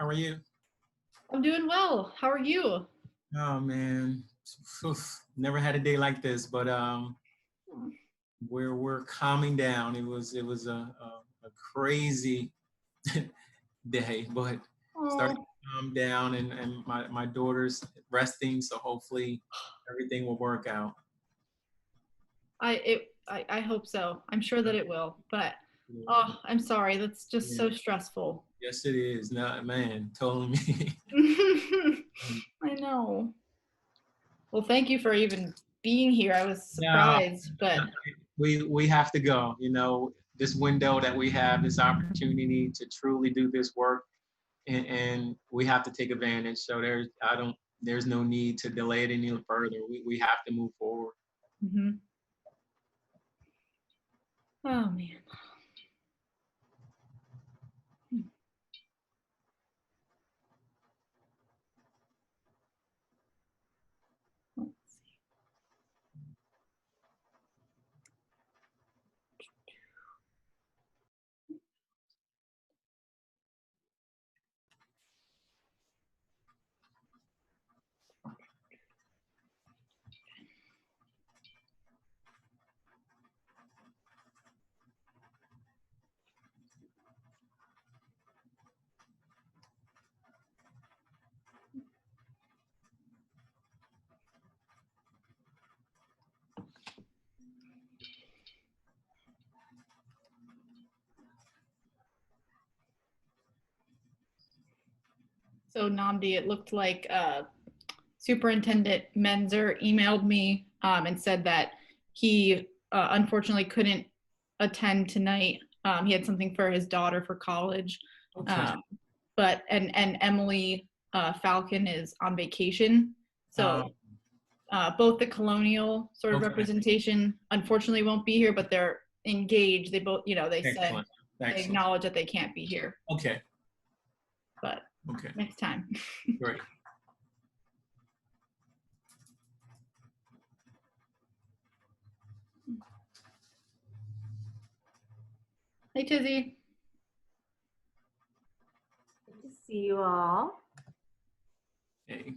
How are you? I'm doing well. How are you? Oh man, never had a day like this, but we're calming down. It was a crazy day, but starting Oh, to calm down, and my daughter's resting, so hopefully everything will work out. I hope so. I'm sure that it will. But Yeah, oh, I'm sorry. That's just yeah. so stressful. Yes, it is. No, man, totally me. I know. Well, thank you for even being here. I was No, surprised, but we have to go. This window that we have, this opportunity to truly do this work, and we have to take advantage. So there's no need to delay it any further. We have to move forward. mhm. Oh man. Let's see. So Namdi, it looked like Superintendent Menzer emailed me and said that he unfortunately couldn't attend tonight. He had something for his daughter for college. Okay. Um, but Emily Falcon is on vacation. So Um, both the colonial sort of okay. representation unfortunately won't be here, but they're engaged. They both, they said Excellent. they Excellent. acknowledge that they can't be here, Okay. but Okay. next time. Great. Hey, Tizzy. Good to see you all. Hey.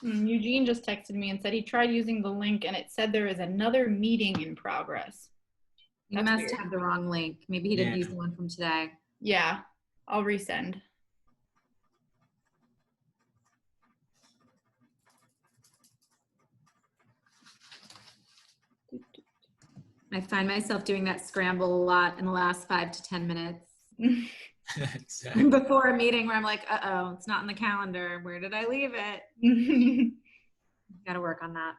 Eugene just texted me and said he tried using the link and it said there is another meeting in progress. You That's must weird. have the wrong link. Maybe he didn't Yeah. use the one from today. Yeah, I'll resend. I find myself doing that scramble a lot in the last 5 to 10 minutes Exactly. before a meeting where I'm like, uh-oh, it's not in the calendar. Where did I leave it? Got to work on that.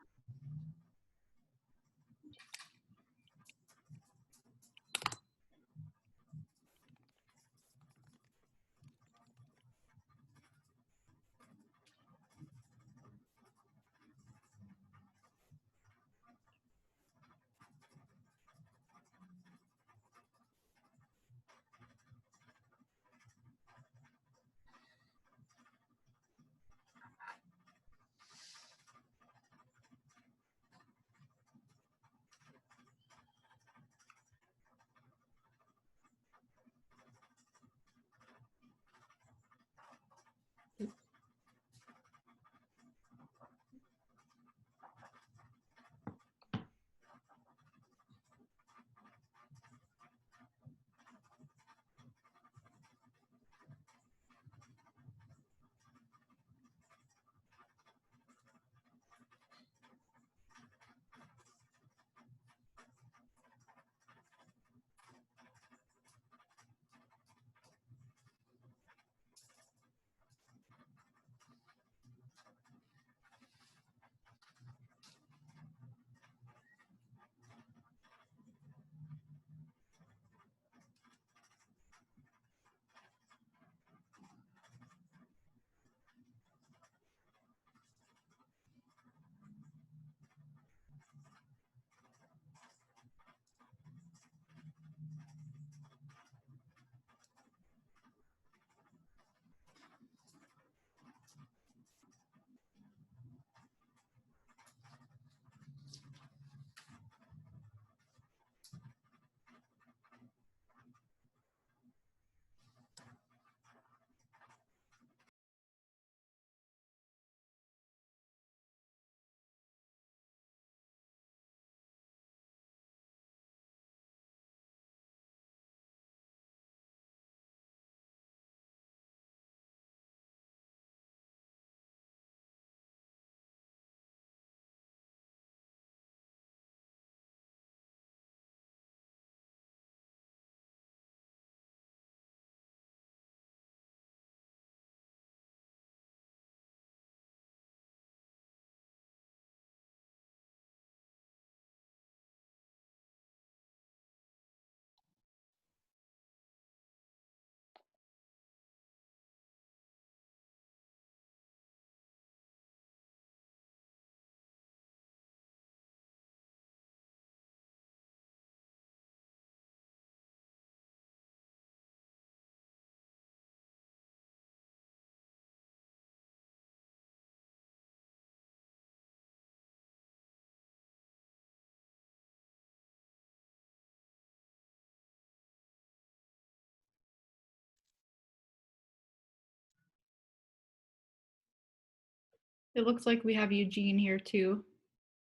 It looks like we have Eugene here too.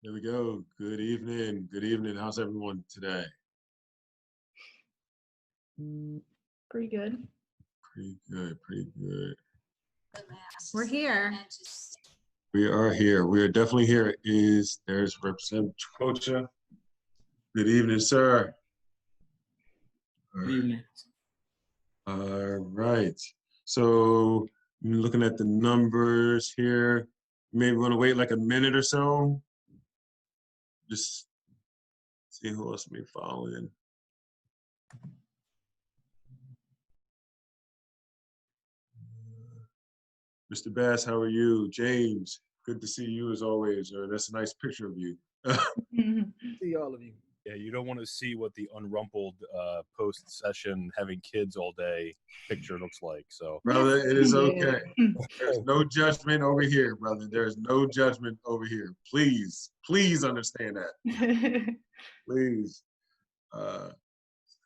There we go. Good evening. Good evening. How's everyone today? Pretty good. Pretty good. Pretty good. We're here. We are here. We are definitely here. There's Representative Chakotcha. Good evening, sir. Good evening. All right. So looking at the numbers here, maybe we're gonna wait like a minute or so. Just see who else may follow in. Mr. Bass, how are you? James, good to see you as always. Or that's a nice picture of you. See all of you. Yeah, you don't want to see what the unrumpled post-session having kids all day picture looks like. So, Brother, it is Yeah. okay. There's no judgment over here, brother. There's no judgment over here. Please, please understand that. Please.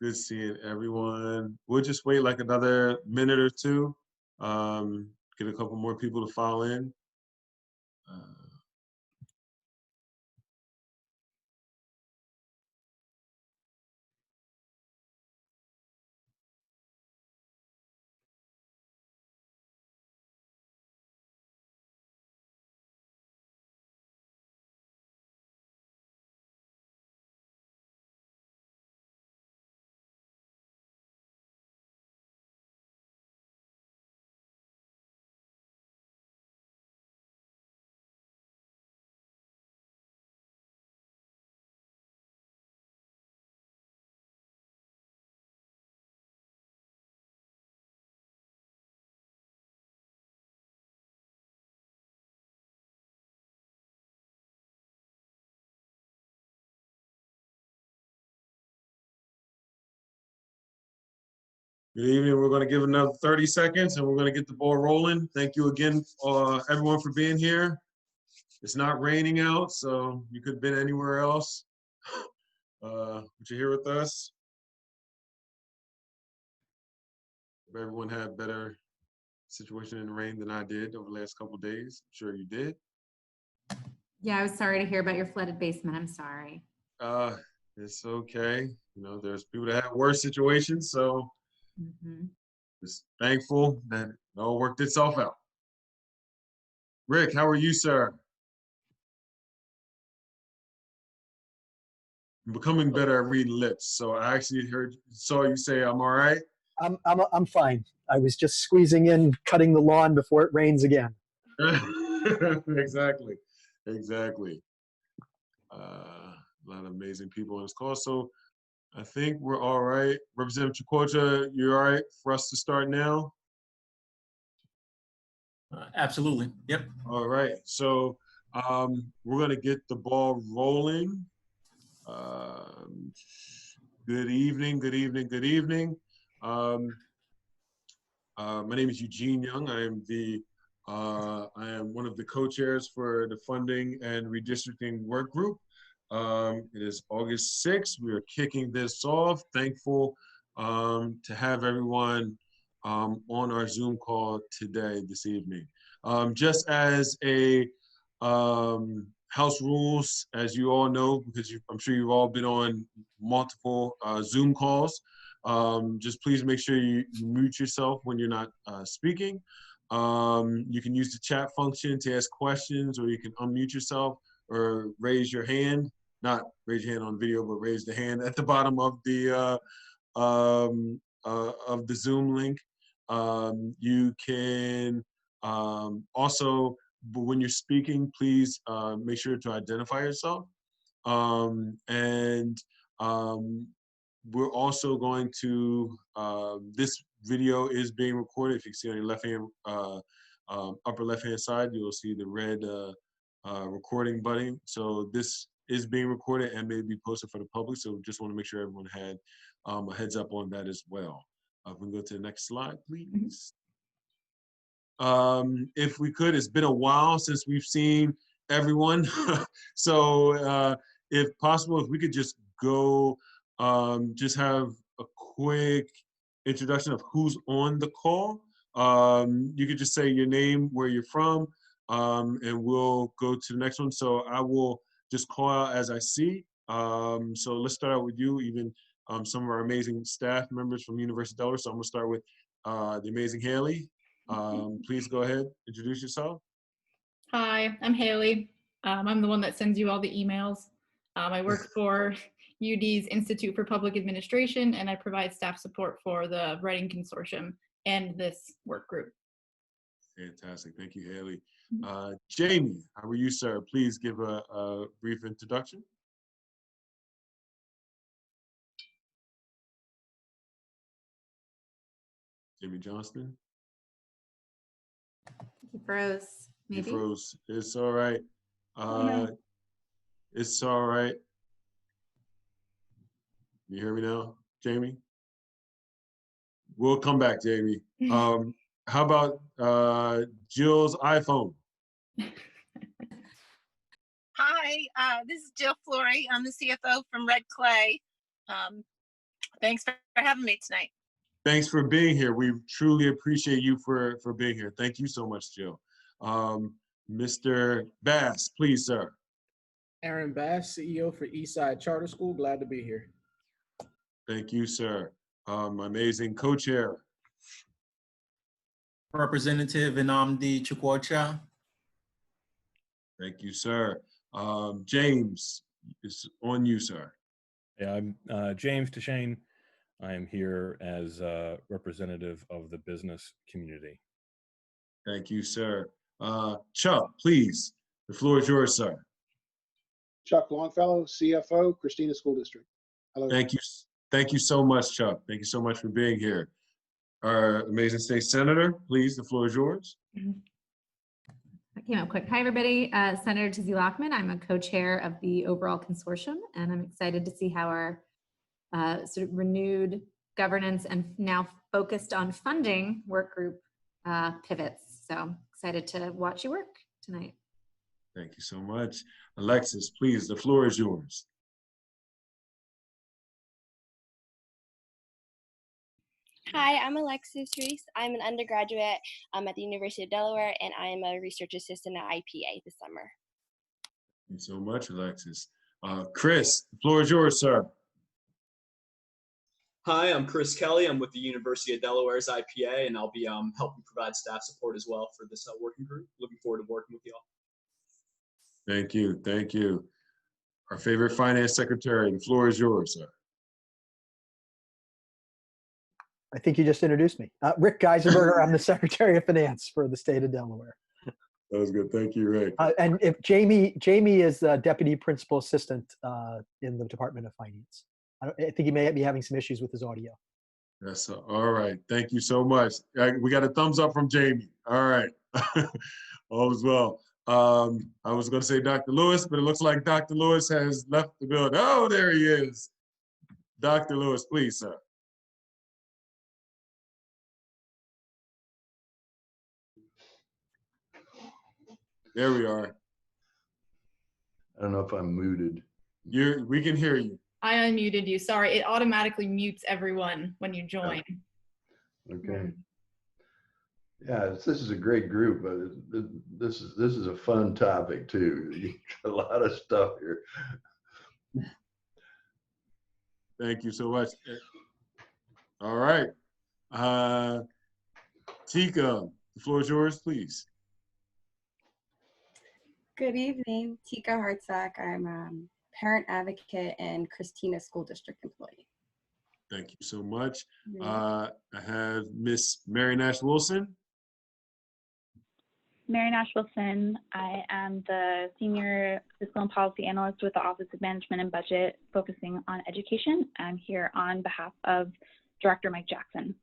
Good seeing everyone. We'll just wait like another minute or two. Get a couple more people to file in. Good evening. We're going to give another 30 seconds and we're going to get the ball rolling. Thank you again, everyone, for being here. It's not raining out, so you could have been anywhere else. But you're here with us. If everyone had a better situation in the rain than I did over the last couple of days, I'm sure you did. Yeah, I was sorry to hear about your flooded basement. I'm sorry. It's okay. You know, there's people that have worse situations, so just thankful that it all worked itself out. Rick, how are you, sir? I'm becoming better at reading lips, so I actually saw you say I'm all right. I'm fine. I was just squeezing in, cutting the lawn before it rains again. Exactly. A lot of amazing people on this call. So I think we're all right. Representative Chakotcha, you're all right for us to start now? Absolutely. Yep. All right. So we're going to get the ball rolling. Good evening. My name is Eugene Young. I am one of the co-chairs for the funding and redistricting work group. It is August 6th. We are kicking this off. Thankful to have everyone on our Zoom call this evening. Just as a house rules, as you all know, because I'm sure you've all been on multiple Zoom calls, just please make sure you mute yourself when you're not speaking. You can use the chat function to ask questions, or you can unmute yourself or raise your hand. Not raise your hand on video, but raise the hand at the bottom of the Zoom link. You can also, but when you're speaking, please make sure to identify yourself. We're also going to, this video is being recorded. If you can see on your left hand, upper left hand side, you'll see the red recording button. So this is being recorded and may be posted for the public. So just want to make sure everyone had a heads up on that as well. If we can go to the next slide, please. If we could, it's been a while since we've seen everyone. So if possible, if we could just go, just have a quick introduction of who's on the call. You could just say your name, where you're from, and we'll go to the next one. So I will just call out as I see. So let's start out with you, even some of our amazing staff members from University of Delaware. So I'm gonna start with the amazing Haley. Please go ahead, introduce yourself. Hi, I'm Haley. I'm the one that sends you all the emails. I work for UD's Institute for Public Administration, and I provide staff support for the Writing Consortium and this work group. Fantastic. Thank you, Haley. Jamie, how are you, sir? Please give a brief introduction. Jamie Johnston. He froze. He Maybe. froze. It's all right. no. It's all right. You hear me now, Jamie? We'll come back, Jamie. How about Jill's iPhone? Hi, this is Jill Flory. I'm the CFO from Red Clay. Thanks for having me tonight. Thanks for being here. We truly appreciate you for being here. Thank you so much, Jill. Mr. Bass, please, sir. Aaron Bass, CEO for Eastside Charter School. Glad to be here. Thank you, sir. Amazing co-chair. Representative Nnamdi Chukwucha. Thank you, sir. James, it's on you, sir. Yeah, I'm James Deshane. I am here as a representative of the business community. Thank you, sir. Chuck, please, the floor is yours, sir. Chuck Longfellow, CFO, Christina School District. Hello. Thank you. Thank you so much, Chuck. Thank you so much for being here. Our amazing state senator, please, the floor is yours. I came up quick. Hi, everybody. Senator Tizzy Lockman. I'm a co-chair of the overall consortium, and I'm excited to see how our sort of renewed governance and now focused on funding work group pivots. So excited to watch you work tonight. Thank you so much. Alexis, please, the floor is yours. Hi, I'm Alexis Reese. I'm an undergraduate at the University of Delaware, and I'm a research assistant at IPA this summer. Thank you so much, Alexis. Chris, the floor is yours, sir. Hi, I'm Chris Kelly. I'm with the University of Delaware's IPA, and I'll be helping provide staff support as well for this working group. Looking forward to working with you all. Thank you. Thank you. Our favorite finance secretary, the floor is yours, sir. I think you just introduced me. Rick Geisenberger, I'm the Secretary of Finance for the state of Delaware. That was good. Thank you, Rick. And if Jamie is Deputy Principal Assistant in the Department of Finance. I think he may be having some issues with his audio. That's all right. Thank you so much. We got a thumbs up from Jamie. All right. All is well. I was going to say Dr. Lewis, but it looks like Dr. Lewis has left the building. Oh, there he is. Dr. Lewis, please, sir. There we are. I don't know if I'm muted. We can hear you. I unmuted you. Sorry, it automatically mutes everyone when you join. Okay. Yeah, this is a great group, but this is a fun topic too. A lot of stuff here. Thank you so much. All right. Tika, the floor is yours, please. Good evening, Tika Hartsack. I'm a parent advocate and Christina School District employee. Thank you so much. I have Miss Mary Nash Wilson. Mary Nash Wilson. I am the Senior Fiscal and Policy Analyst with the Office of Management and Budget, focusing on education. I'm here on behalf of Director Mike Jackson.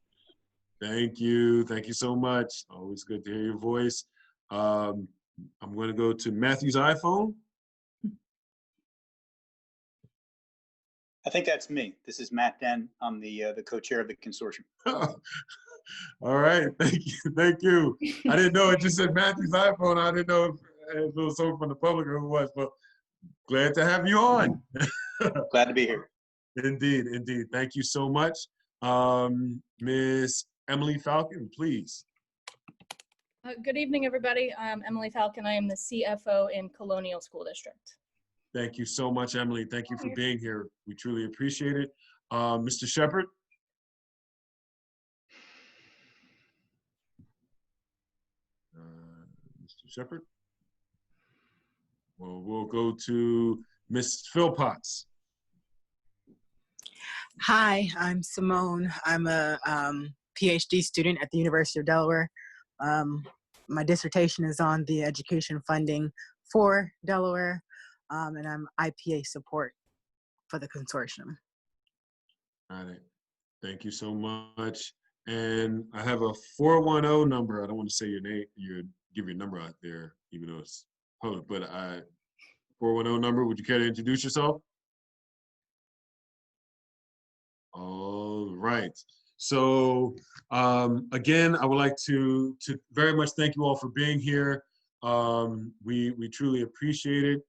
Thank you. Thank you so much. Always good to hear your voice. I'm going to go to Matthew's iPhone. I think that's me. This is Matt Den. I'm the co-chair of the consortium. All right. Thank you. Thank you. I didn't know it just said Matthew's iPhone. I didn't know if it was someone from the public or who it was, but glad to have you on. Glad to be here. Indeed. Indeed. Thank you so much. Miss Emily Falcon, please. Good evening, everybody. I'm Emily Falcon. I am the CFO in Colonial School District. Thank you so much, Emily. Thank you for being here. We truly appreciate it. Mr. Shepherd? Mr. Shepherd? Well, we'll go to Ms. Philpotts. Hi, I'm Simone. I'm a PhD student at the University of Delaware. My dissertation is on the education funding for Delaware, and I'm IPA support for the consortium. Got it. Thank you so much. And I have a 410 number. I don't want to say your name, give your number out there, even though it's public, but 410 number, would you care to introduce yourself? All right. So again, I would like to very much thank you all for being here. We truly appreciate it.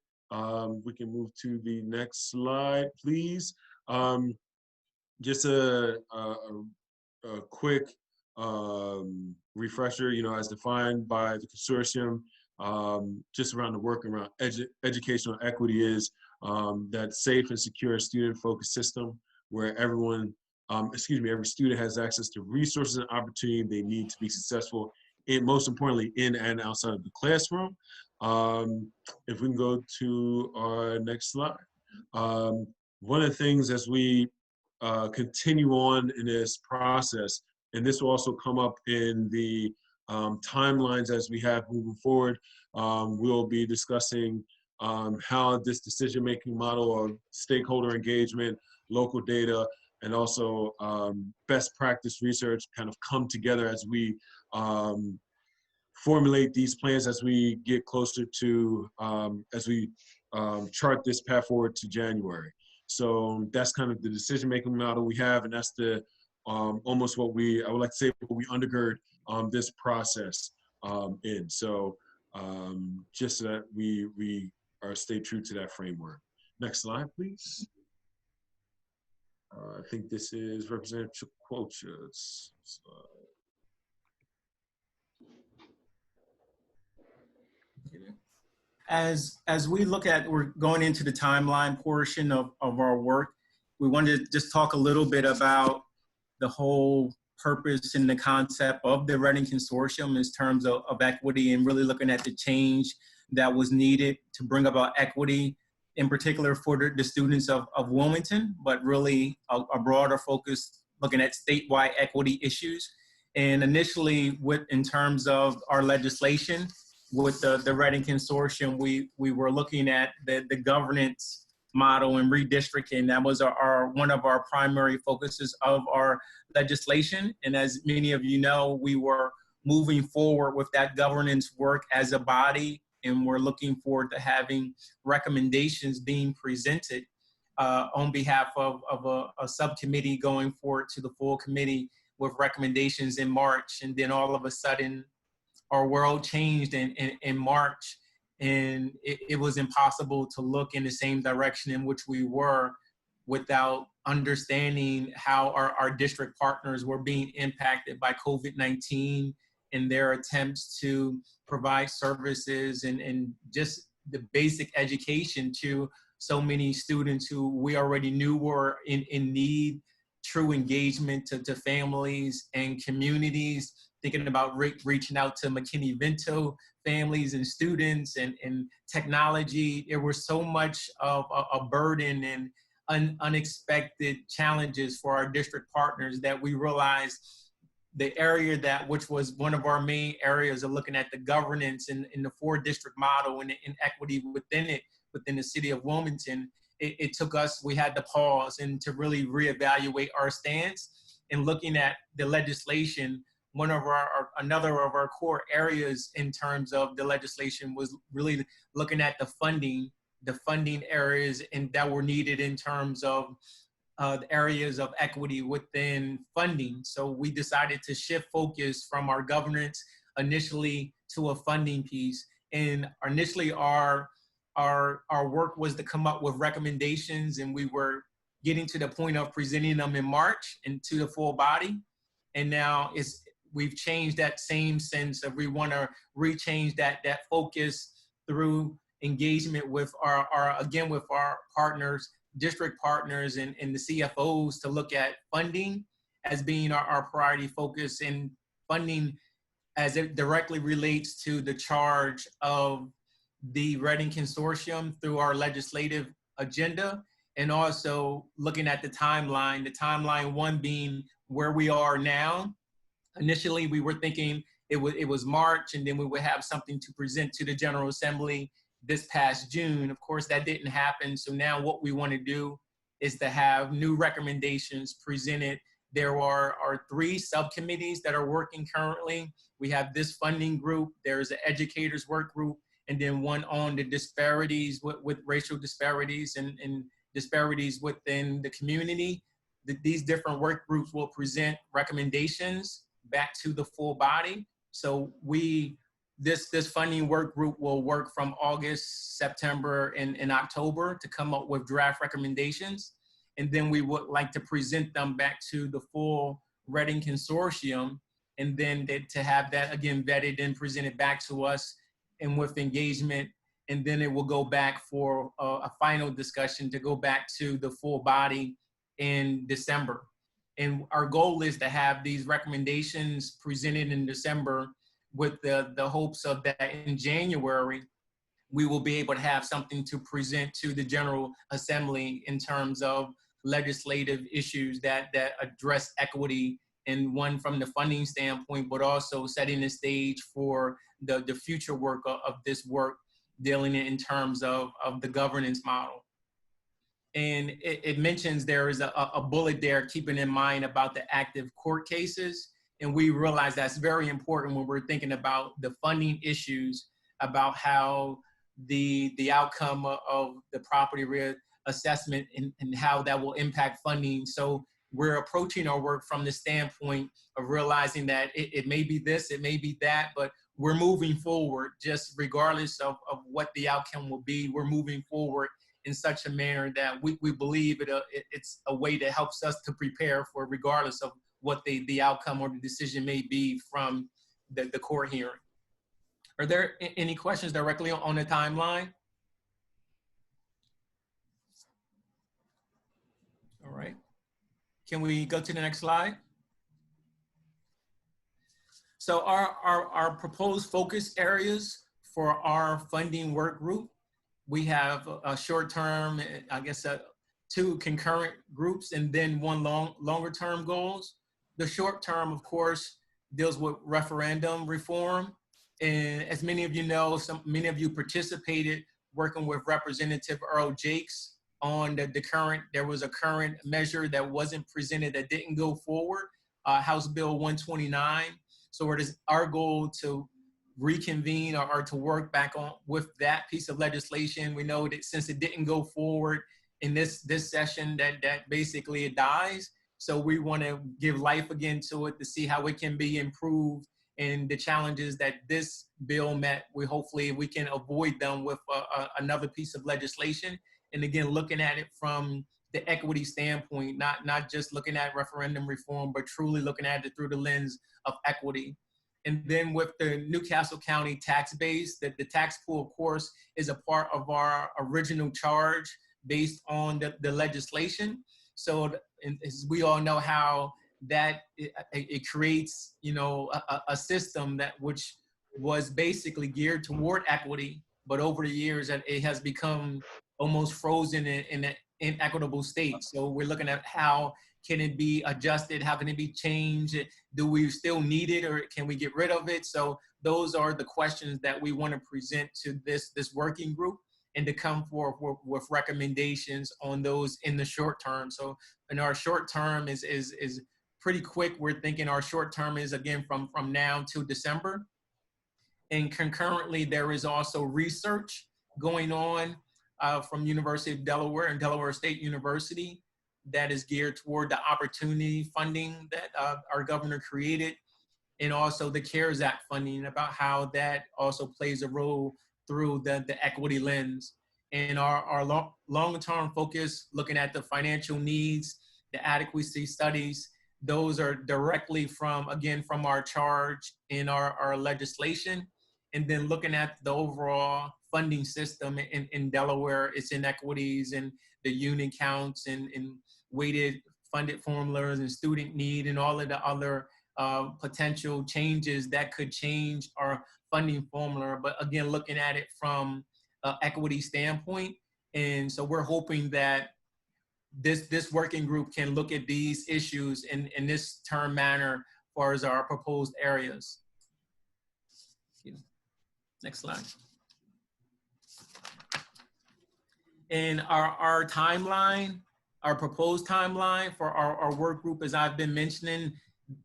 We can move to the next slide, please. Just a quick refresher, as defined by the consortium, just around the work around educational equity is that safe and secure student-focused system where every student has access to resources and opportunity they need to be successful, and most importantly, in and outside of the classroom. If we can go to our next slide. One of the things as we continue on in this process, and this will also come up in the timelines as we have moving forward, we'll be discussing how this decision-making model of stakeholder engagement, local data, and also best practice research kind of come together as we formulate these plans as we get closer to, as we chart this path forward to January. So that's kind of the decision-making model we have, and that's the almost what I would like to say, what we undergird this process in. So just so that we stay true to that framework. Next slide, please. I think this is Representative Chiquocha's slide. As we look at, we're going into the timeline portion of our work, we wanted to just talk a little bit about the whole purpose and the concept of the Reading Consortium in terms of equity, and really looking at the change that was needed to bring about equity, in particular for the students of Wilmington, but really a broader focus looking at statewide equity issues. And initially, in terms of our legislation, with the Reading Consortium, we were looking at the governance model and redistricting. That was one of our primary focuses of our legislation. And as many of you know, we were moving forward with that governance work as a body, and we're looking forward to having recommendations being presented on behalf of a subcommittee going forward to the full committee with recommendations in March. And then all of a sudden, our world changed in March, and it was impossible to look in the same direction in which we were without understanding how our district partners were being impacted by COVID-19 and their attempts to provide services and just the basic education to so many students who we already knew were in need, true engagement to families and communities, thinking about reaching out to McKinney-Vento families and students and technology. There was so much of a burden and unexpected challenges for our district partners that we realized the area which was one of our main areas of looking at the governance in the 4-district model and equity within the city of Wilmington, it took us, we had to pause and to really reevaluate our stance. And looking at the legislation, another of our core areas in terms of the legislation was really looking at the funding areas and that were needed in terms of the areas of equity within funding. So we decided to shift focus from our governance initially to a funding piece. And initially our work was to come up with recommendations, and we were getting to the point of presenting them in March and to the full body. And now we've changed that same sense of we want to rechange that focus through engagement with our partners, district partners, and the CFOs to look at funding as being our priority focus, and funding as it directly relates to the charge of the Reading Consortium through our legislative agenda, and also looking at the timeline one being where we are now. Initially, we were thinking it was March, and then we would have something to present to the General Assembly this past June. Of course, that didn't happen. So now what we want to do is to have new recommendations presented. There are 3 subcommittees that are working currently. We have this funding group, there's an educators work group, and then one on the disparities with racial disparities and disparities within the community. These different work groups will present recommendations back to the full body. So this funding work group will work from August, September, and October to come up with draft recommendations. And then we would like to present them back to the full Reading Consortium, and then to have that again vetted and presented back to us and with engagement. And then it will go back for a final discussion to go back to the full body in December. And our goal is to have these recommendations presented in December with the hopes of that in January, we will be able to have something to present to the General Assembly in terms of legislative issues that address equity, and one from the funding standpoint, but also setting the stage for the future work of this work, dealing in terms of the governance model. And it mentions there is a bullet there, keeping in mind about the active court cases. And we realize that's very important when we're thinking about the funding issues, about how the outcome of the property assessment and how that will impact funding. So we're approaching our work from the standpoint of realizing that it may be this, it may be that, but we're moving forward just regardless of what the outcome will be. We're moving forward in such a manner that we believe it's a way that helps us to prepare for regardless of what the outcome or the decision may be from the court hearing. Are there any questions directly on the timeline? All right. Can we go to the next slide? So our proposed focus areas for our funding work group, we have a short-term, I guess, 2 concurrent groups, and then 1 longer-term goals. The short-term, of course, deals with referendum reform. And as many of you know, many of you participated working with Representative Earl Jakes on there was a current measure that wasn't presented, that didn't go forward, House Bill 129. So it is our goal to reconvene or to work back on with that piece of legislation. We know that since it didn't go forward in this session, that basically it dies. So we want to give life again to it to see how it can be improved, and the challenges that this bill met, hopefully we can avoid them with another piece of legislation. And again, looking at it from the equity standpoint, not just looking at referendum reform, but truly looking at it through the lens of equity. And then with the Newcastle County tax base, the tax pool, of course, is a part of our original charge based on the legislation. So as we all know how that it creates, a system which was basically geared toward equity, but over the years it has become almost frozen in an inequitable state. So we're looking at how can it be adjusted? How can it be changed? Do we still need it, or can we get rid of it? So those are the questions that we want to present to this working group, and to come forward with recommendations on those in the short term. So in our short term is pretty quick. We're thinking our short term is again from now to December. And concurrently, there is also research going on from University of Delaware and Delaware State University that is geared toward the opportunity funding that our governor created, and also the CARES Act funding, about how that also plays a role through the equity lens. And our long-term focus, looking at the financial needs, the adequacy studies, those are directly from, again, from our charge in our legislation. And then looking at the overall funding system in Delaware, its inequities and the unit counts and weighted funded formulas and student need and all of the other potential changes that could change our funding formula. But again, looking at it from an equity standpoint. And so we're hoping that this working group can look at these issues in this term manner as far as our proposed areas. Next slide. And our timeline, our proposed timeline for our work group, as I've been mentioning,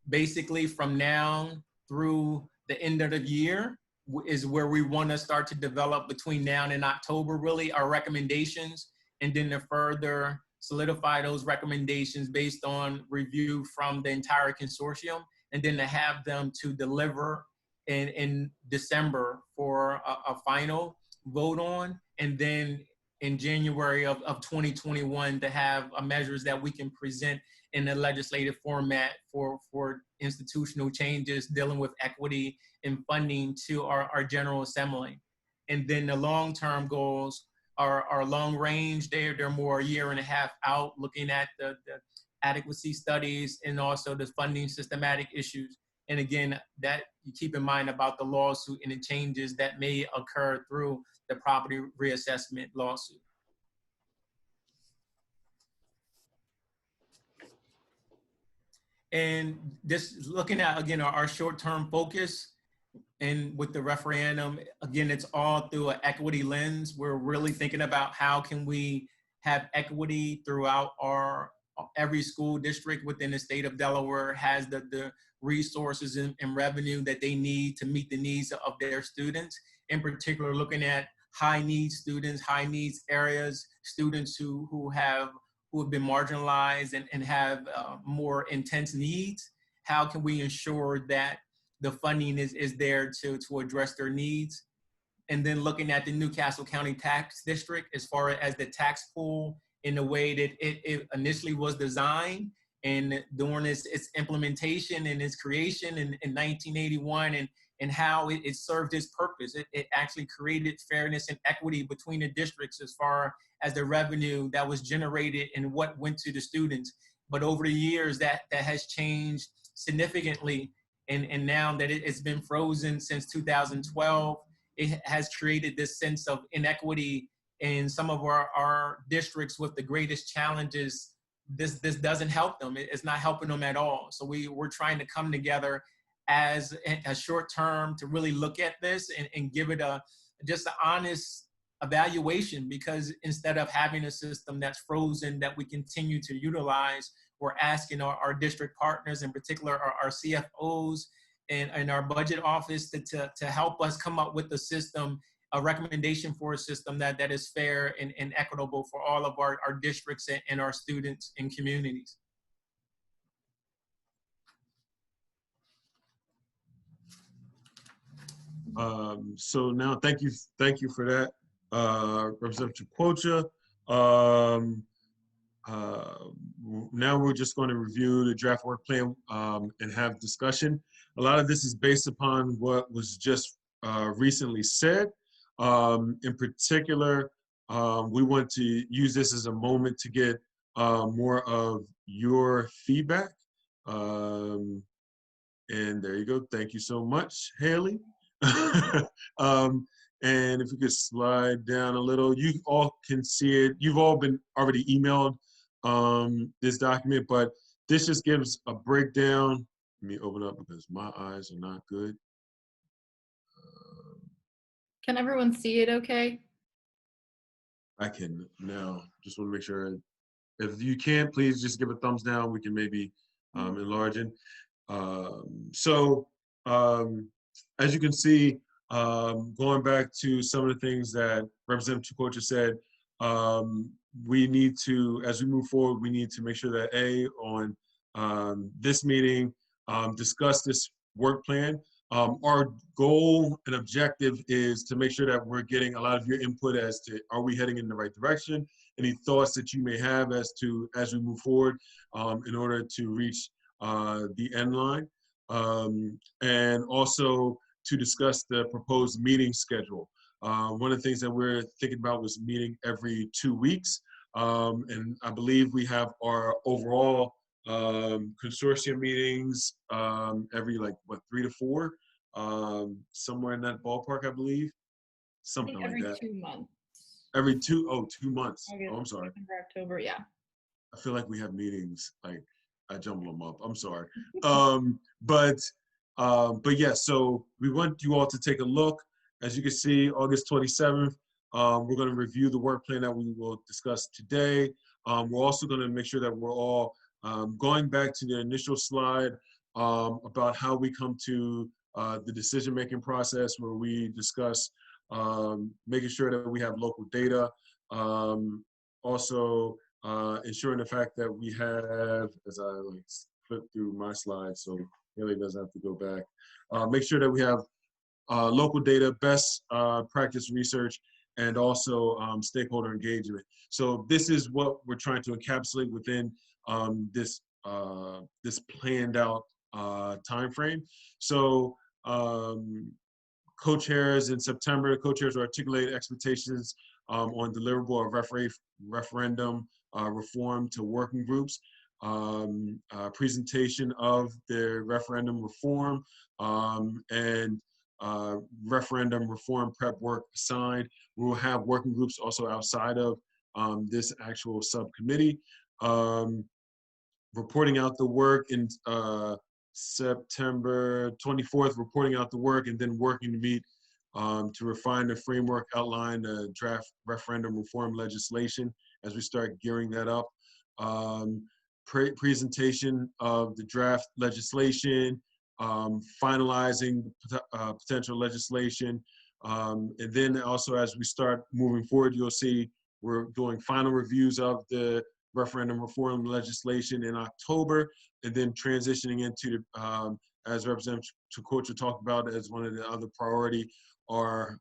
basically from now through the end of the year is where we want to start to develop between now and October, really, our recommendations, and then to further solidify those recommendations based on review from the entire consortium, and then to have them to deliver in December for a final vote on, and then in January of 2021 to have measures that we can present in a legislative format for institutional changes dealing with equity and funding to our General Assembly. And then the long-term goals are long range. They're more a year and a half out, looking at the adequacy studies and also the funding systematic issues. And again, that you keep in mind about the lawsuit and the changes that may occur through the property reassessment lawsuit. And this looking at, again, our short-term focus and with the referendum, again, it's all through an equity lens. We're really thinking about how can we have equity throughout every school district within the state of Delaware has the resources and revenue that they need to meet the needs of their students. In particular, looking at high needs students, high needs areas, students who have been marginalized and have more intense needs. How can we ensure that the funding is there to address their needs? And then looking at the Newcastle County Tax District as far as the tax pool in the way that it initially was designed, and during its implementation and its creation in 1981, and how it served its purpose. It actually created fairness and equity between the districts as far as the revenue that was generated and what went to the students. But over the years, that has changed significantly. And now that it's been frozen since 2012, it has created this sense of inequity in some of our districts with the greatest challenges. This doesn't help them. It's not helping them at all. So we're trying to come together as a short term to really look at this and give it just an honest evaluation, because instead of having a system that's frozen that we continue to utilize, we're asking our district partners, in particular our CFOs and our budget office to help us come up with a system, a recommendation for a system that is fair and equitable for all of our districts and our students and communities. So now, thank you for that, Representative Quocha. Now we're just going to review the draft work plan and have discussion. A lot of this is based upon what was just recently said. In particular, we want to use this as a moment to get more of your feedback. And there you go. Thank you so much, Haley. And if you could slide down a little, you all can see it. You've all been already emailed this document, but this just gives a breakdown. Let me open up because my eyes are not good. Can everyone see it okay? I can now. Just want to make sure. If you can't, please just give a thumbs down. We can maybe enlarge it. As you can see, going back to some of the things that Representative Quocha said, we need to, as we move forward, we need to make sure that on this meeting, discuss this work plan. Our goal and objective is to make sure that we're getting a lot of your input as to, are we heading in the right direction? Any thoughts that you may have as we move forward in order to reach the end line, and also to discuss the proposed meeting schedule. One of the things that we're thinking about was meeting every 2 weeks. And I believe we have our overall consortium meetings every 3 to 4, somewhere in that ballpark, I believe. Something like every that. 2 months. Every 2 months. August, Oh, I'm sorry. September, October, yeah. I feel like we have meetings, I jumble them up. I'm sorry. But yeah, so we want you all to take a look. As you can see, August 27th, we're going to review the work plan that we will discuss today. We're also going to make sure that we're all going back to the initial slide about how we come to the decision-making process, where we discuss making sure that we have local data. Also, ensuring the fact that we have, as I flip through my slides so Haley doesn't have to go back, make sure that we have local data, best practice research, and also stakeholder engagement. So this is what we're trying to encapsulate within this planned out time frame. So co-chairs in September, co-chairs will articulate expectations on deliverable of referendum reform to working groups, presentation of the referendum reform, and referendum reform prep work assigned. We will have working groups also outside of this actual subcommittee. Reporting out the work in September 24th, reporting out the work, and then working to meet to refine the framework, outline the draft referendum reform legislation as we start gearing that up. Presentation of the draft legislation, finalizing potential legislation. And then also as we start moving forward, you'll see we're doing final reviews of the referendum reform legislation in October, and then transitioning into, as Representative Chicocha talked about as one of the other priority, our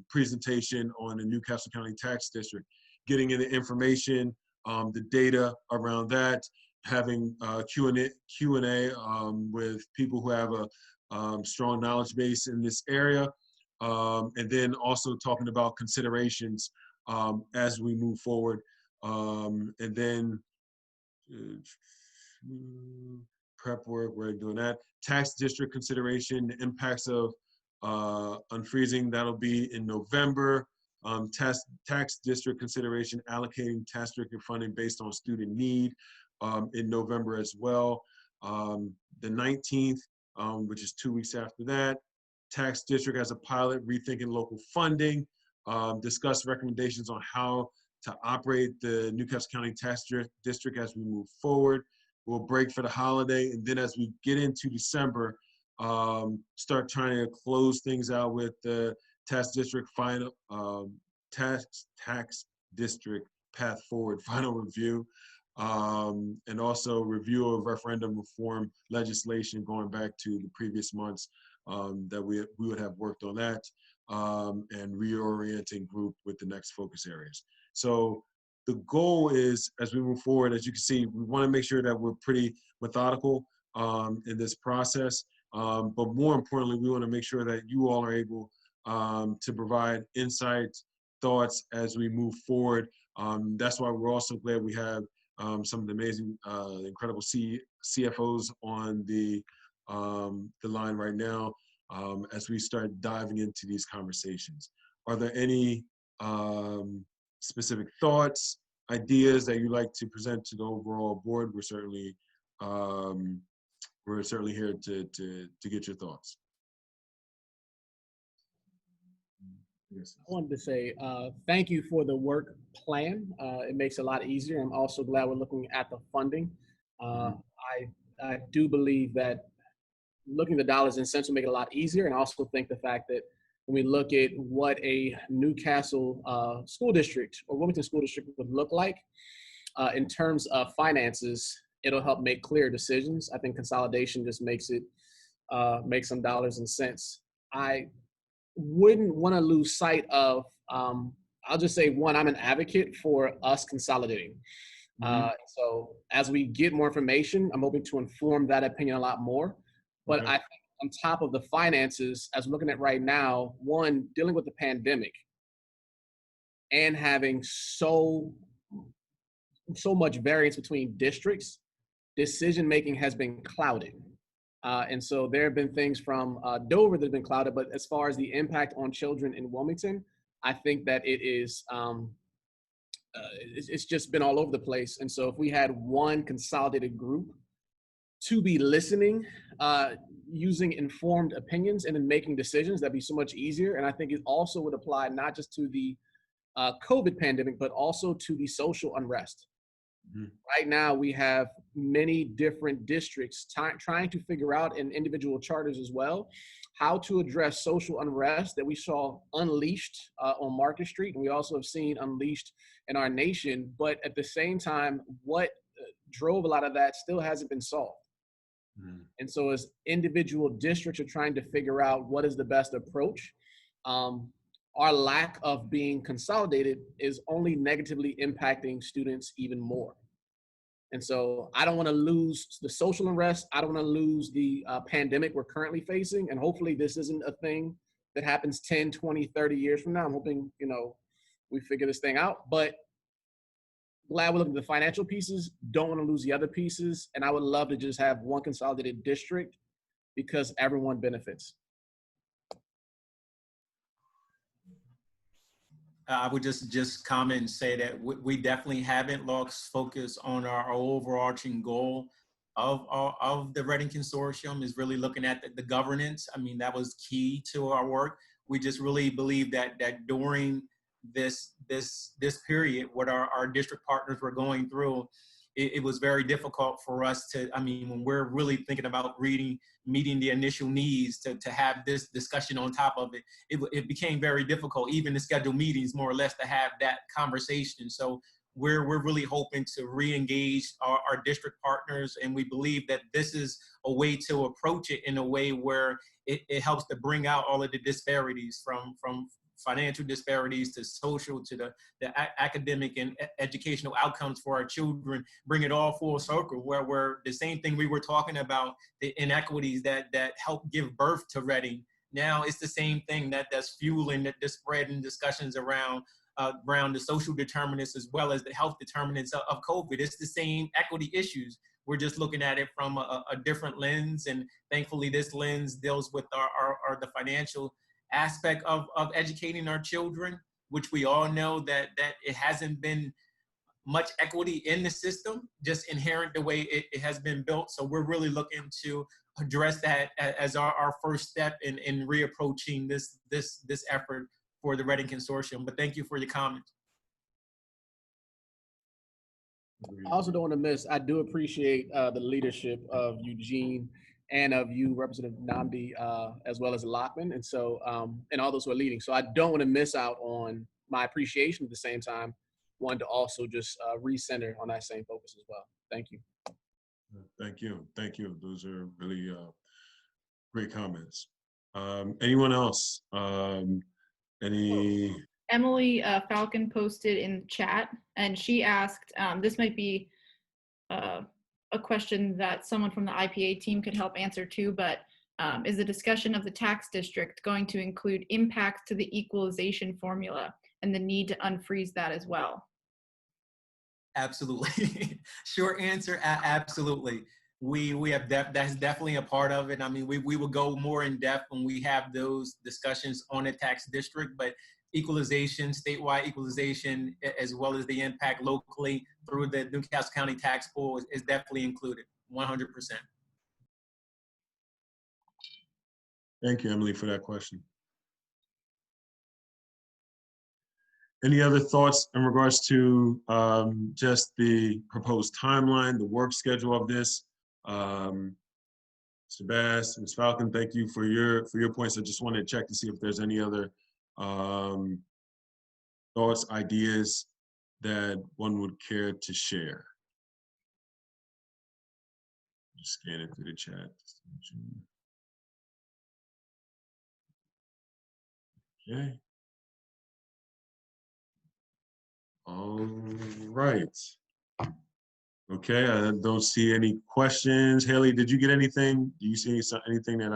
presentation on the Newcastle County Tax District, getting in the information, the data around that, having Q&A with people who have a strong knowledge base in this area, and then also talking about considerations as we move forward. And then prep work, we're doing that. Tax district consideration, the impacts of unfreezing, that'll be in November. Tax district consideration, allocating tax district funding based on student need in November as well. The 19th, which is 2 weeks after that, tax district as a pilot, rethinking local funding, discuss recommendations on how to operate the Newcastle County Tax District as we move forward. We'll break for the holiday, and then as we get into December, start trying to close things out with the tax district final tax district path forward final review, and also review of referendum reform legislation going back to the previous months that we would have worked on that, and reorienting group with the next focus areas. So the goal is, as we move forward, as you can see, we want to make sure that we're pretty methodical in this process. But more importantly, we want to make sure that you all are able to provide insights, thoughts as we move forward. That's why we're also glad we have some of the amazing, incredible CFOs on the line right now as we start diving into these conversations. Are there any specific thoughts, ideas that you'd like to present to the overall board? We're certainly here to get your thoughts. Yes. I wanted to say thank you for the work plan. It makes it a lot easier. I'm also glad we're looking at the funding. I do believe that looking at the dollars and cents will make it a lot easier, and I also think the fact that when we look at what a Newcastle school district or Wilmington school district would look like in terms of finances, it'll help make clear decisions. I think consolidation just makes it make some dollars and cents. I wouldn't want to lose sight of, I'll just say, one, I'm an advocate for us consolidating. So as we get more information, I'm hoping to inform that opinion a lot more. But Okay. I think on top of the finances, as we're looking at right now, one, dealing with the pandemic and having so much variance between districts, decision making has been clouded. And so there have been things from Dover that have been clouded, but as far as the impact on children in Wilmington, I think that it is, it's just been all over the place. And so if we had one consolidated group to be listening, using informed opinions and then making decisions, that'd be so much easier. And I think it also would apply not just to the COVID pandemic, but also to the social unrest. Right now, we have many different districts trying to figure out, in individual charters as well, how to address social unrest that we saw unleashed on Market Street, and we also have seen unleashed in our nation. But at the same time, what drove a lot of that still hasn't been solved. And so as individual districts are trying to figure out what is the best approach, our lack of being consolidated is only negatively impacting students even more. And so I don't want to lose the social unrest. I don't want to lose the pandemic we're currently facing. And hopefully this isn't a thing that happens 10, 20, 30 years from now. I'm hoping, we figure this thing out. But glad we're looking at the financial pieces, don't want to lose the other pieces. And I would love to just have one consolidated district because everyone benefits. I would just comment and say that we definitely haven't lost focus on our overarching goal of the Reading Consortium, is really looking at the governance. I mean, that was key to our work. We just really believe that during this period, what our district partners were going through, it was very difficult for us to, I mean, when we're really thinking about meeting the initial needs, to have this discussion on top of it, it became very difficult, even to schedule meetings more or less to have that conversation. So we're really hoping to re-engage our district partners, and we believe that this is a way to approach it in a way where it helps to bring out all of the disparities from financial disparities to social, to the academic and educational outcomes for our children, bring it all full circle, where the same thing we were talking about, the inequities that help give birth to Reading. Now it's the same thing that's fueling the spread and discussions around the social determinants as well as the health determinants of COVID. It's the same equity issues. We're just looking at it from a different lens, and thankfully this lens deals with the financial aspect of educating our children, which we all know that it hasn't been much equity in the system, just inherent the way it has been built. So we're really looking to address that as our first step in reapproaching this effort for the Reading Consortium. But thank you for your comments. I also don't want to miss, I do appreciate the leadership of Eugene and of you, Representative Namdi, as well as Lockman, and so and all those who are leading. So I don't want to miss out on my appreciation. At the same time, wanted to also just recenter on that same focus as well. Thank you. Thank you. Those are really great comments. Anyone else? Emily Falcon posted in the chat, and she asked, this might be a question that someone from the IPA team could help answer too, but is the discussion of the tax district going to include impacts to the equalization formula and the need to unfreeze that as well? Absolutely. Short answer, absolutely. We have that's definitely a part of it. I mean, we will go more in depth when we have those discussions on the tax district, but equalization, statewide equalization, as well as the impact locally through the Newcastle County tax pool is definitely included, 100%. Thank you, Emily, for that question. Any other thoughts in regards to just the proposed timeline, the work schedule of this? Sebastian, Ms. Falcon, thank you for your points. I just wanted to check to see if there's any other thoughts, ideas that one would care to share. Just scan it through the chat. Okay. All right. Okay, I don't see any questions. Haley, did you get anything? Do you see anything that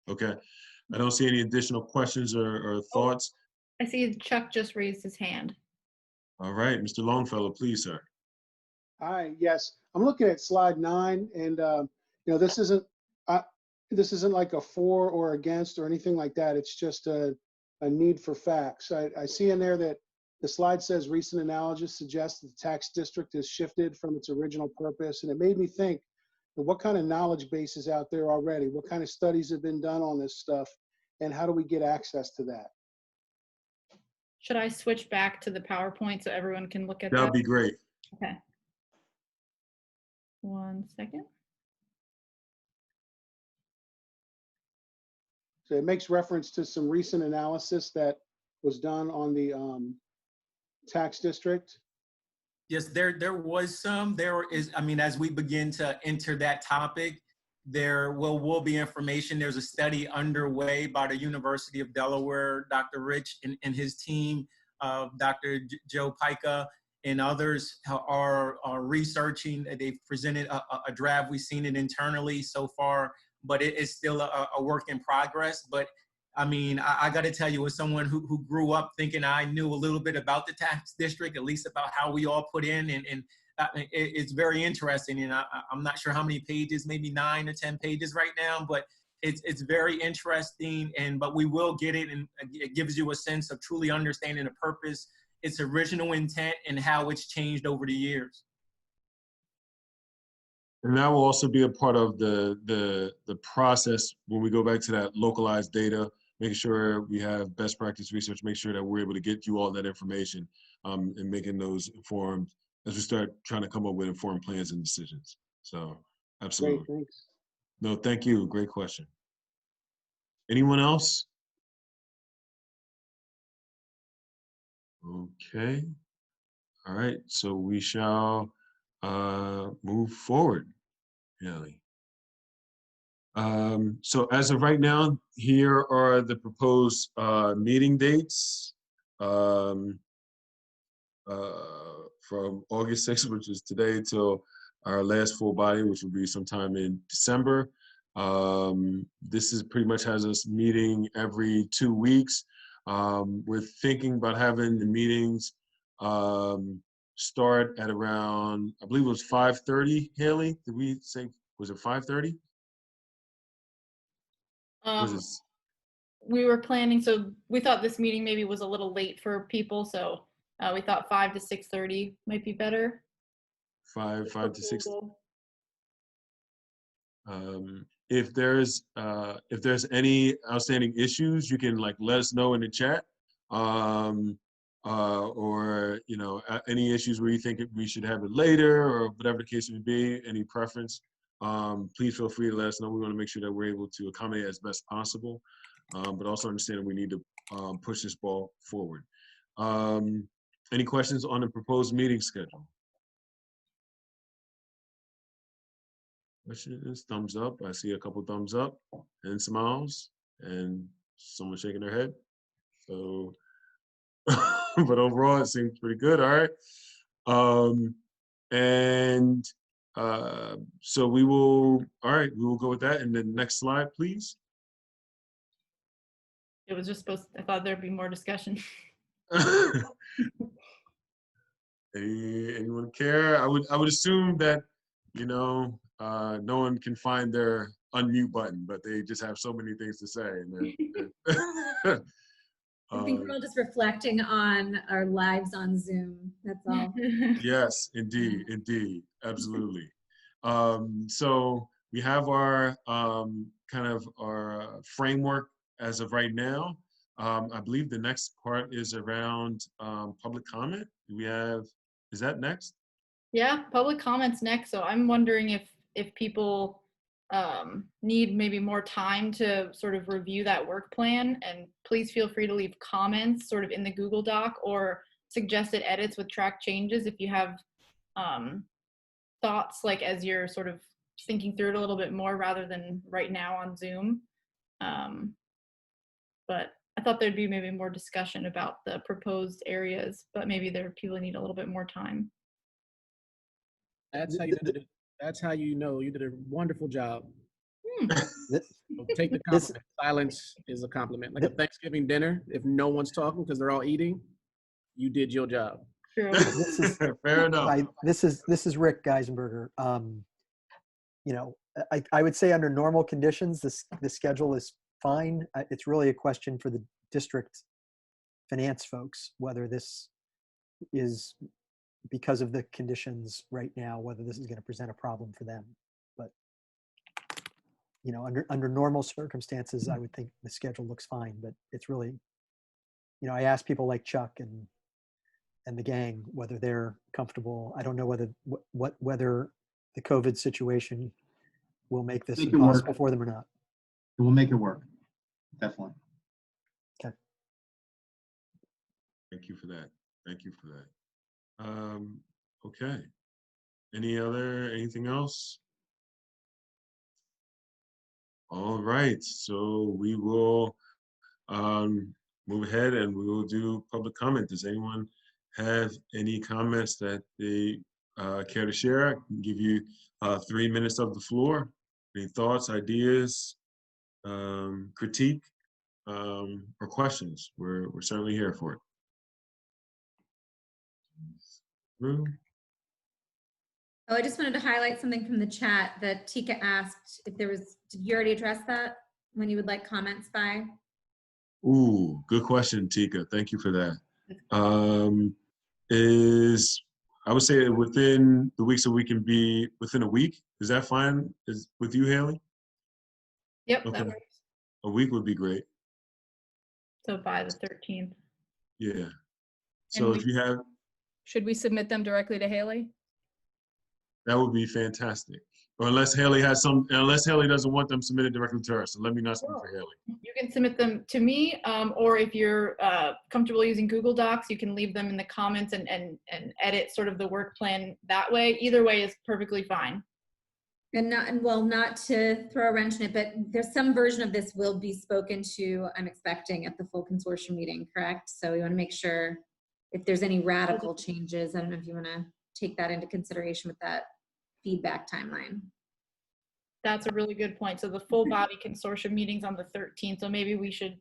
okay. I don't see any additional questions or thoughts. I see Chuck just raised his hand. All right, Mr. Longfellow, please, sir. Hi, yes, I'm looking at slide 9, and this isn't like a for or against or anything like that. It's just a need for facts. I see in there that the slide says recent analysis suggests that the tax district has shifted from its original purpose, and it made me think, what kind of knowledge base is out there already? What kind of studies have been done on this stuff, and how do we get access to that? Should I switch back to the PowerPoint so everyone can look at that? That would be great. Okay. 1 second. So it makes reference to some recent analysis that was done on the tax district. Yes, there was some. There is, I mean, as we begin to enter that topic, there will be information. There's a study underway by the University of Delaware, Dr. Rich and his team, Dr. Joe Pica and others are researching. They've presented a draft. We've seen it internally so far, but it is still a work in progress. But I mean, I got to tell you, as someone who grew up thinking I knew a little bit about the tax district, at least about how we all put in, and it's very interesting. And I'm not sure how many pages, maybe 9 or 10 pages right now, but it's very interesting. But we will get it, and it gives you a sense of truly understanding the purpose, its original intent, and how it's changed over the years. And that will also be a part of the process when we go back to that localized data, making sure we have best practice research, make sure that we're able to get you all that information and making those informed as we start trying to come up with informed plans and decisions. So absolutely. Great, thanks. No, thank you. Great question. Anyone else? Okay. All right. So we shall move forward, Haley. So as of right now, here are the proposed meeting dates from August 6th, which is today, till our last full body, which will be sometime in December. This is pretty much has us meeting every 2 weeks. We're thinking about having the meetings start at around, I believe it was 5:30, Haley? Did we say, was it 5:30? We were planning, so we thought this meeting maybe was a little late for people, so we thought 5 to 6:30 might be better. 5 to 6. If there's any outstanding issues, you can let us know in the chat, or any issues where you think we should have it later, or whatever the case may be. Any preference? Please feel free to let us know. We want to make sure that we're able to accommodate as best possible, but also understand that we need to push this ball forward. Any questions on the proposed meeting schedule? Questions? Thumbs up. I see a couple thumbs up and smiles and someone shaking their head. So, but overall, it seems pretty good. All right. So we will go with that. And then next slide, please. It was just supposed, I thought there'd be more discussion. Anyone care? I would assume that, no one can find their unmute button, but they just have so many things to say. And I think we're all just reflecting on our lives on Zoom. That's all. Yes, indeed, absolutely. So we have our kind of our framework as of right now. I believe the next part is around public comment. Is that next? Yeah, public comments next. So I'm wondering if people need maybe more time to sort of review that work plan, and please feel free to leave comments sort of in the Google Doc or suggested edits with track changes if you have thoughts as you're sort of thinking through it a little bit more rather than right now on Zoom. But I thought there'd be maybe more discussion about the proposed areas, but maybe people need a little bit more time. That's how you did it. That's how you know you did a wonderful job. So take the compliment. Silence is a compliment. Like a Thanksgiving dinner, if no one's talking because they're all eating, you did your job. This is fair enough. This is Rick Geisenberger. You know, I would say under normal conditions, the schedule is fine. It's really a question for the district finance folks, whether this is because of the conditions right now, whether this is going to present a problem for them. But, you know, under normal circumstances, I would think the schedule looks fine, but it's really, you know, I asked people like Chuck and the gang whether they're comfortable. I don't know whether the COVID situation will make this Make it work. impossible for them or not. It will make it work, definitely. Okay. Thank you for that. Thank you for that. Okay. Anything else? All right. So we will move ahead and we will do public comment. Does anyone have any comments that they care to share? I can give you 3 minutes of the floor. Any thoughts, ideas, critique, or questions? We're certainly here for it. Oh, I just wanted to highlight something from the chat that Tika asked if there was, did you already address that? When you would like comments by? Ooh, good question, Tika. Thank you for that. I would say within the week, so we can be within a week. Is that fine? Is with you, Haley? Yep, Okay. that works. A week would be great. So by the 13th. Yeah. So if you have, Should we submit them directly to Haley? that would be fantastic. Or unless Haley doesn't want them submitted directly to her. So let me not speak for Haley. You can submit them to me, or if you're comfortable using Google Docs, you can leave them in the comments and edit sort of the work plan that way. Either way is perfectly fine. And not to throw a wrench in it, but there's some version of this will be spoken to, I'm expecting, at the full consortium meeting, correct? So we want to make sure if there's any radical changes, I don't know if you want to take that into consideration with that feedback timeline. That's a really good point. So the full body consortium meeting's on the 13th. So maybe we should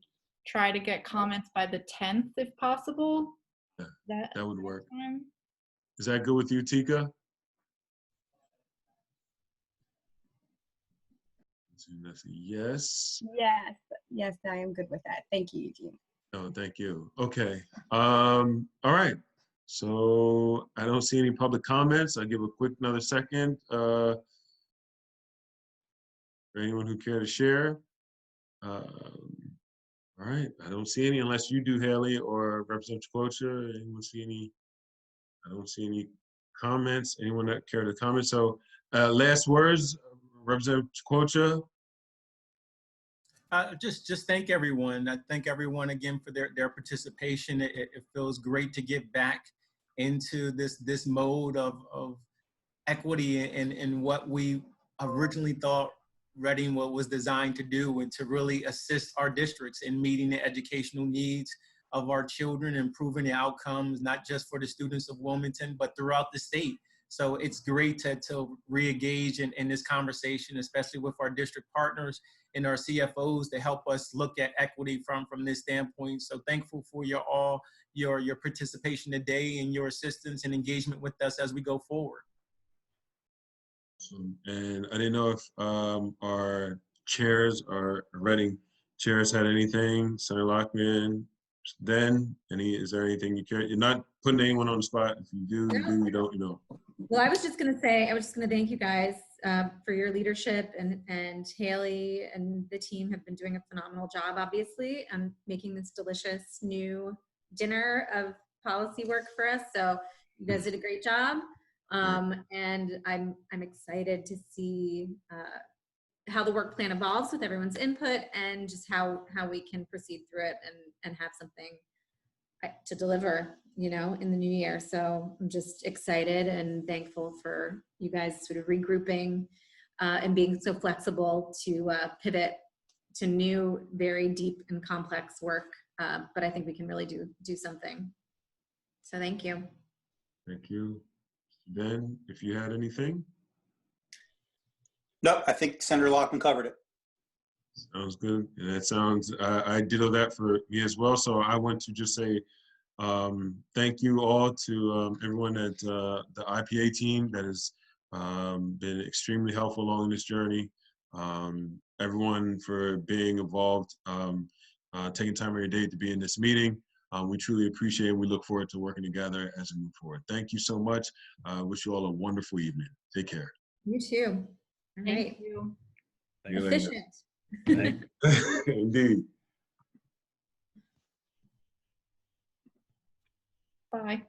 try to get comments by the 10th if possible. Yeah, that would work. Time. Is that good with you, Tika? That's a yes. Yes, I am good with that. Thank you, Eugene. Oh, thank you. Okay. All right. So I don't see any public comments. I'll give another second. For anyone who care to share. All right. I don't see any unless you do, Haley, or Representative Quocha. Anyone see any? I don't see any comments. Anyone that care to comment? So last words, Representative Quocha. Just thank everyone. I thank everyone again for their participation. It feels great to get back into this mode of equity and what we originally thought Reading was designed to do, and to really assist our districts in meeting the educational needs of our children, improving the outcomes, not just for the students of Wilmington, but throughout the state. So it's great to re-engage in this conversation, especially with our district partners and our CFOs to help us look at equity from this standpoint. So thankful for your participation today and your assistance and engagement with us as we go forward. And I didn't know if our chairs, our Reading chairs had anything. Senator Lockman, is there anything you care? You're not putting anyone on the spot. If you do, you do, you don't, you know. Well, I was just going to thank you guys for your leadership, and Haley and the team have been doing a phenomenal job, obviously, making this delicious new dinner of policy work for us. So you guys did a great job. And I'm excited to see how the work plan evolves with everyone's input, and just how we can proceed through it and have something to deliver, in the new year. So I'm just excited and thankful for you guys sort of regrouping and being so flexible to pivot to new, very deep and complex work. But I think we can really do something. So thank you. Thank you. Ben, if you had anything. No, I think Senator Lockman covered it. Sounds good. And that sounds, I ditto that for me as well. So I want to just say thank you all to everyone at the IPA team that has been extremely helpful along this journey. Everyone for being involved, taking time of your day to be in this meeting. We truly appreciate it. We look forward to working together as we move forward. Thank you so much. Wish you all a wonderful evening. Take care. You too. All Thank right. you. See you later. Efficient. Indeed. Bye.